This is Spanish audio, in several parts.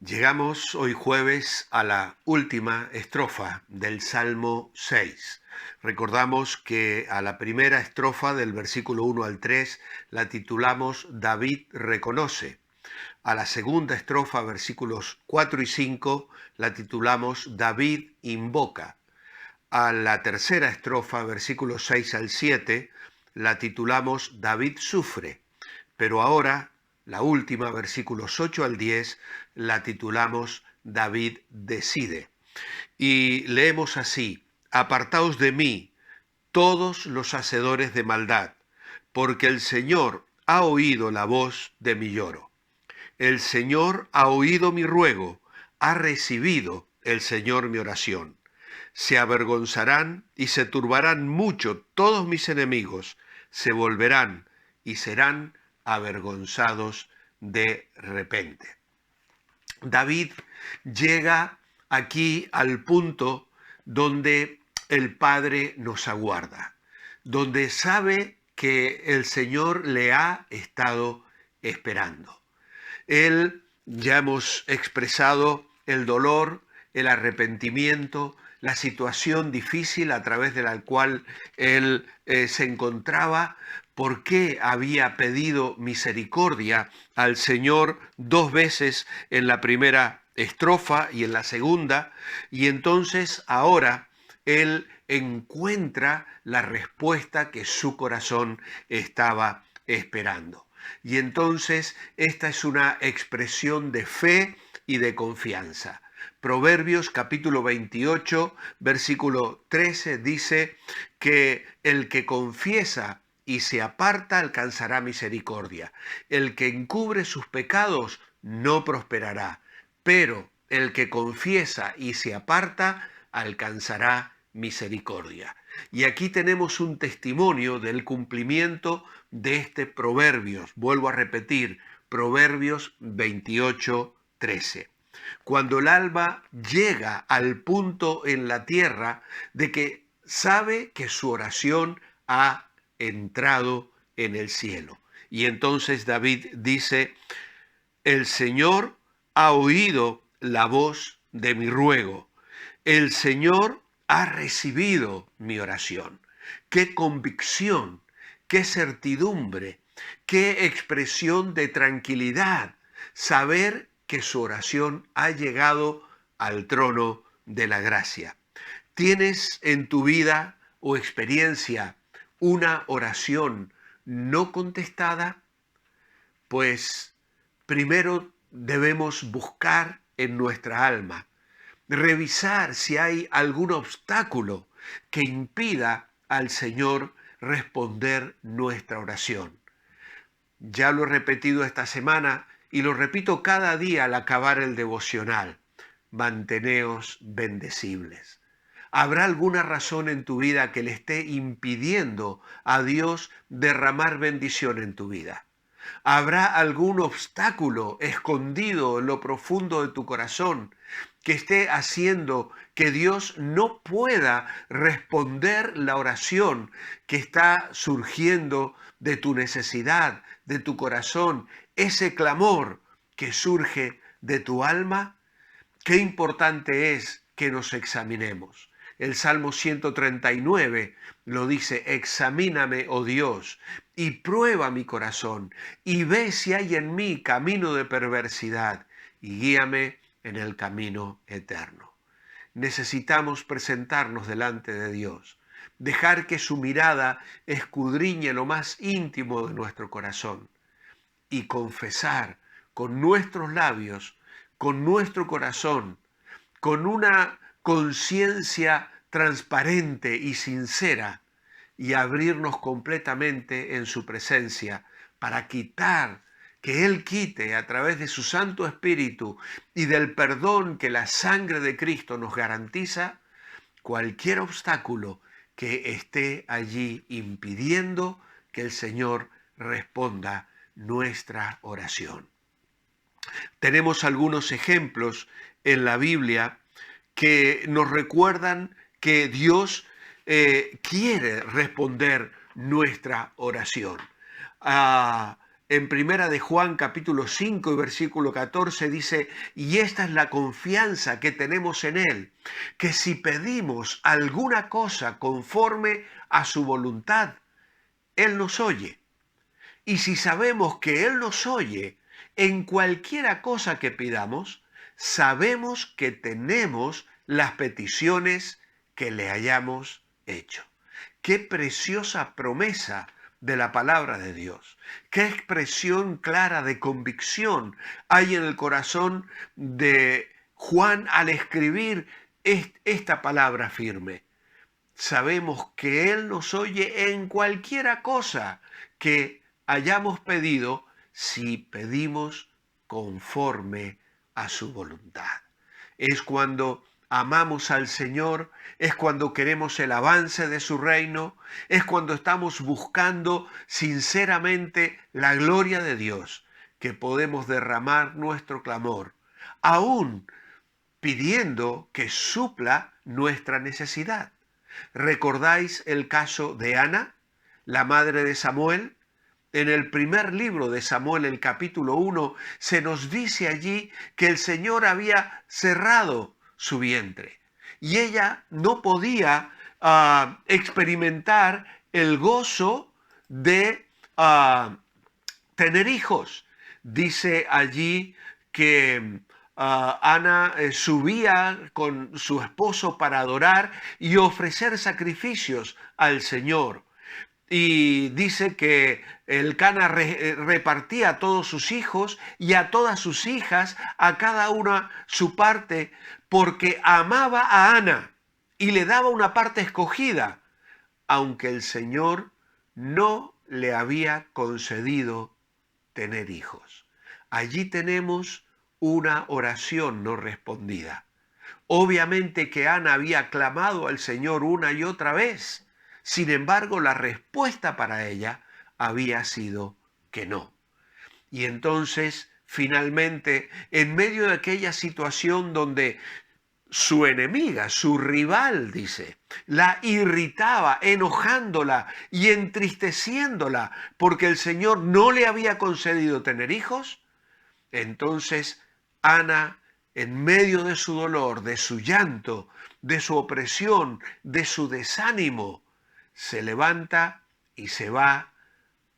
Llegamos hoy jueves a la última estrofa del Salmo 6. Recordamos que a la primera estrofa del versículo 1 al 3 la titulamos David reconoce. A la segunda estrofa, versículos 4 y 5, la titulamos David invoca. A la tercera estrofa, versículos 6 al 7, la titulamos David sufre. Pero ahora, la última, versículos 8 al 10, la titulamos David decide. Y leemos así: Apartaos de mí, todos los hacedores de maldad, porque el Señor ha oído la voz de mi lloro. El Señor ha oído mi ruego, ha recibido el Señor mi oración. Se avergonzarán y se turbarán mucho todos mis enemigos, se volverán y serán avergonzados de repente. David llega aquí al punto donde el Padre nos aguarda, donde sabe que el Señor le ha estado esperando. Él, ya hemos expresado el dolor, el arrepentimiento, la situación difícil a través de la cual él se encontraba, por qué había pedido misericordia al Señor 2 veces en la primera estrofa y en la segunda, y entonces ahora él encuentra la respuesta que su corazón estaba esperando. Y entonces esta es una expresión de fe y de confianza. Proverbios capítulo 28, versículo 13 dice que el que confiesa y se aparta alcanzará misericordia. El que encubre sus pecados no prosperará, pero el que confiesa y se aparta alcanzará misericordia. Y aquí tenemos un testimonio del cumplimiento de este Proverbios. Vuelvo a repetir, Proverbios 28, 13. Cuando el alma llega al punto en la tierra de que sabe que su oración ha entrado en el cielo. Y entonces David dice: el Señor ha oído la voz de mi ruego. El Señor ha recibido mi oración. Qué convicción, qué certidumbre, qué expresión de tranquilidad saber que su oración ha llegado al trono de la gracia. ¿Tienes en tu vida o experiencia una oración no contestada? Pues primero debemos buscar en nuestra alma, revisar si hay algún obstáculo que impida al Señor responder nuestra oración. Ya lo he repetido esta semana y lo repito cada día al acabar el devocional: manteneos bendecibles. ¿Habrá alguna razón en tu vida que le esté impidiendo a Dios derramar bendición en tu vida? ¿Habrá algún obstáculo escondido en lo profundo de tu corazón que esté haciendo que Dios no pueda responder la oración que está surgiendo de tu necesidad, de tu corazón, ese clamor que surge de tu alma? Qué importante es que nos examinemos. El Salmo 139 lo dice: examíname, oh Dios, y prueba mi corazón, y ve si hay en mí camino de perversidad, y guíame en el camino eterno. Necesitamos presentarnos delante de Dios, dejar que su mirada escudriñe lo más íntimo de nuestro corazón y confesar con nuestros labios, con nuestro corazón, con una conciencia transparente y sincera, y abrirnos completamente en su presencia para que Él quite a través de su Santo Espíritu y del perdón que la sangre de Cristo nos garantiza, cualquier obstáculo que esté allí impidiendo que el Señor responda nuestra oración. Tenemos algunos ejemplos en la Biblia que nos recuerdan que Dios quiere responder nuestra oración. en Primera de Juan capítulo 5 y versículo 14 dice, y esta es la confianza que tenemos en Él, que si pedimos alguna cosa conforme a su voluntad, Él nos oye. Y si sabemos que Él nos oye en cualquiera cosa que pidamos, sabemos que tenemos las peticiones que le hayamos hecho. Qué preciosa promesa de la palabra de Dios. Qué expresión clara de convicción hay en el corazón de Juan al escribir esta palabra firme. Sabemos que Él nos oye en cualquiera cosa que hayamos pedido si pedimos conforme a su voluntad. Es cuando amamos al Señor, es cuando queremos el avance de su reino, es cuando estamos buscando sinceramente la gloria de Dios, que podemos derramar nuestro clamor, aún pidiendo que supla nuestra necesidad. ¿Recordáis el caso de Ana, la madre de Samuel? En el primer libro de Samuel, el capítulo 1, se nos dice allí que el Señor había cerrado su vientre y ella no podía experimentar el gozo de tener hijos. Dice allí que Ana subía con su esposo para adorar y ofrecer sacrificios al Señor. Y dice que Elcana repartía a todos sus hijos y a todas sus hijas, a cada una su parte, porque amaba a Ana y le daba una parte escogida, aunque el Señor no le había concedido tener hijos. Allí tenemos una oración no respondida. Obviamente que Ana había clamado al Señor una y otra vez. Sin embargo, la respuesta para ella había sido que no. Y entonces, finalmente, en medio de aquella situación donde su enemiga, su rival, dice, la irritaba, enojándola y entristeciéndola porque el Señor no le había concedido tener hijos, entonces Ana, en medio de su dolor, de su llanto, de su opresión, de su desánimo, se levanta y se va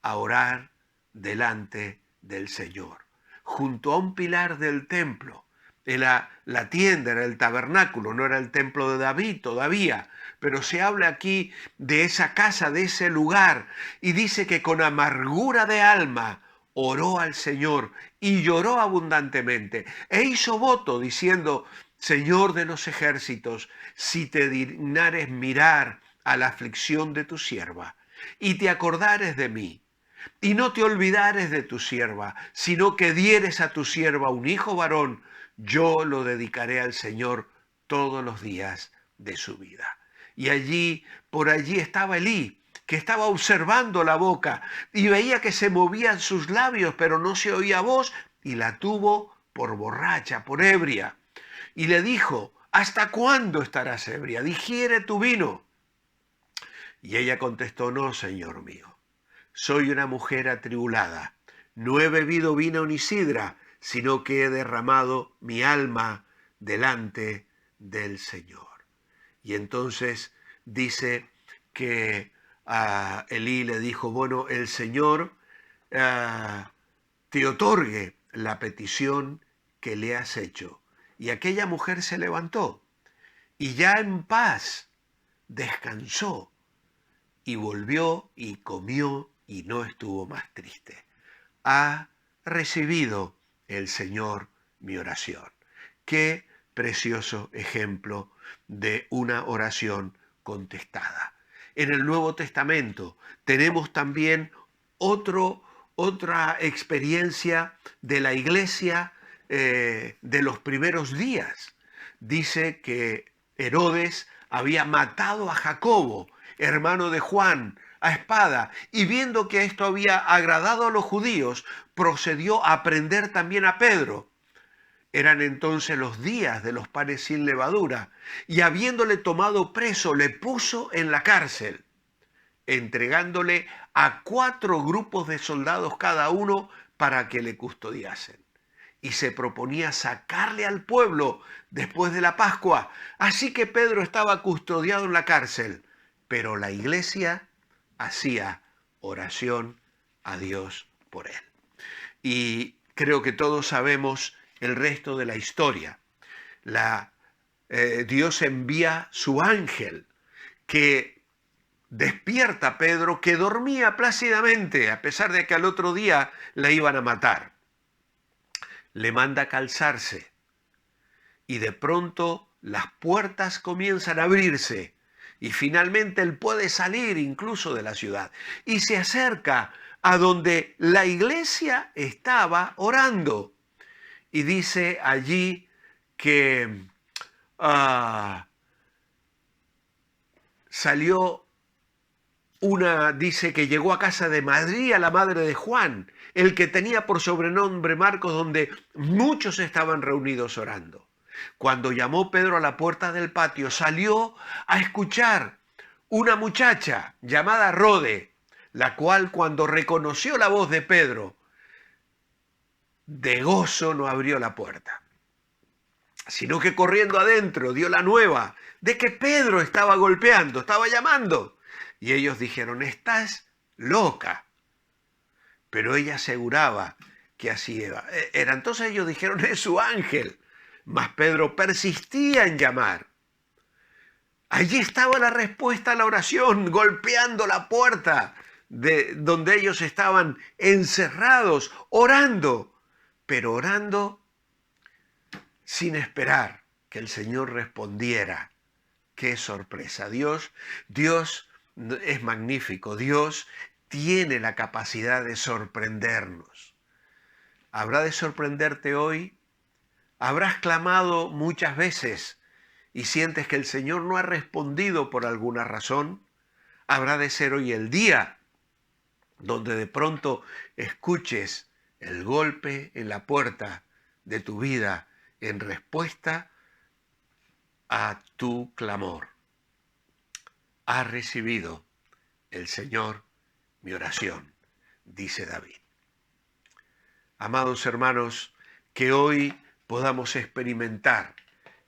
a orar delante del Señor, junto a un pilar del templo. La tienda era el tabernáculo, no era el templo de David todavía, pero se habla aquí de esa casa, de ese lugar, y dice que con amargura de alma oró al Señor y lloró abundantemente, e hizo voto diciendo, Señor de los ejércitos, si te dignares mirar a la aflicción de tu sierva, y te acordares de mí, y no te olvidares de tu sierva, sino que dieres a tu sierva un hijo varón, yo lo dedicaré al Señor todos los días de su vida. Y allí, por allí estaba Elí, que estaba observando la boca y veía que se movían sus labios, pero no se oía voz, y la tuvo por borracha, por ebria. Y le dijo, ¿hasta cuándo estarás ebria? Digiere tu vino. Y ella contestó, no, Señor mío, soy una mujer atribulada, no he bebido vino ni sidra, sino que he derramado mi alma delante del Señor. Y entonces dice que Elí le dijo, bueno, el Señor te otorgue la petición que le has hecho. Y aquella mujer se levantó y ya en paz descansó y volvió y comió y no estuvo más triste. Ha recibido el Señor mi oración. Qué precioso ejemplo de una oración contestada. En el Nuevo Testamento tenemos también otra experiencia de la iglesia de los primeros días. Dice que Herodes había matado a Jacobo, hermano de Juan, a espada, y viendo que esto había agradado a los judíos, procedió a prender también a Pedro. Eran entonces los días de los panes sin levadura, y habiéndole tomado preso, le puso en la cárcel, entregándole a 4 grupos de soldados cada uno para que le custodiasen. Y se proponía sacarle al pueblo después de la Pascua. Así que Pedro estaba custodiado en la cárcel, pero la iglesia hacía oración a Dios por él. Y creo que todos sabemos el resto de la historia. Dios envía su ángel que despierta a Pedro, que dormía plácidamente, a pesar de que al otro día la iban a matar. Le manda calzarse y de pronto las puertas comienzan a abrirse y finalmente él puede salir incluso de la ciudad y se acerca a donde la iglesia estaba orando y dice allí que salió dice que llegó a casa de María, la madre de Juan, el que tenía por sobrenombre Marcos, donde muchos estaban reunidos orando. Cuando llamó Pedro a la puerta del patio, salió a escuchar una muchacha llamada Rode, la cual cuando reconoció la voz de Pedro, de gozo no abrió la puerta, sino que corriendo adentro dio la nueva de que Pedro estaba golpeando, estaba llamando. Y ellos dijeron, estás loca. Pero ella aseguraba que así era. Entonces ellos dijeron, es su ángel. Mas Pedro persistía en llamar. Allí estaba la respuesta a la oración, golpeando la puerta de donde ellos estaban encerrados, orando, pero orando sin esperar que el Señor respondiera. ¡Qué sorpresa! Dios es magnífico. Dios tiene la capacidad de sorprendernos. ¿Habrá de sorprenderte hoy? ¿Habrás clamado muchas veces y sientes que el Señor no ha respondido por alguna razón? ¿Habrá de ser hoy el día donde de pronto escuches el golpe en la puerta de tu vida en respuesta a tu clamor? Ha recibido el Señor mi oración, dice David. Amados hermanos, que hoy podamos experimentar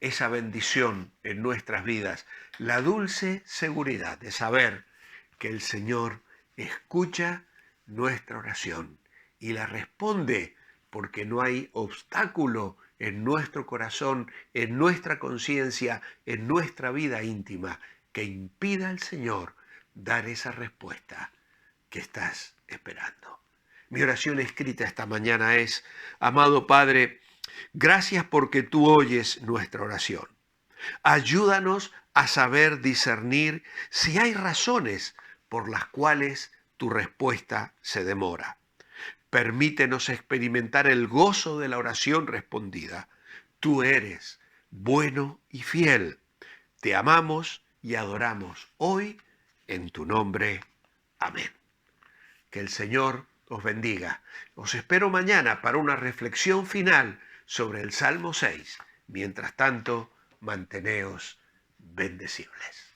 esa bendición en nuestras vidas, la dulce seguridad de saber que el Señor escucha nuestra oración y la responde, porque no hay obstáculo en nuestro corazón, en nuestra conciencia, en nuestra vida íntima, que impida al Señor dar esa respuesta que estás esperando. Mi oración escrita esta mañana es, amado Padre, gracias porque tú oyes nuestra oración. Ayúdanos a saber discernir si hay razones por las cuales tu respuesta se demora. Permítenos experimentar el gozo de la oración respondida. Tú eres bueno y fiel. Te amamos y adoramos hoy en tu nombre. Amén. Que el Señor os bendiga. Os espero mañana para una reflexión final sobre el Salmo 6. Mientras tanto, manteneos bendecibles.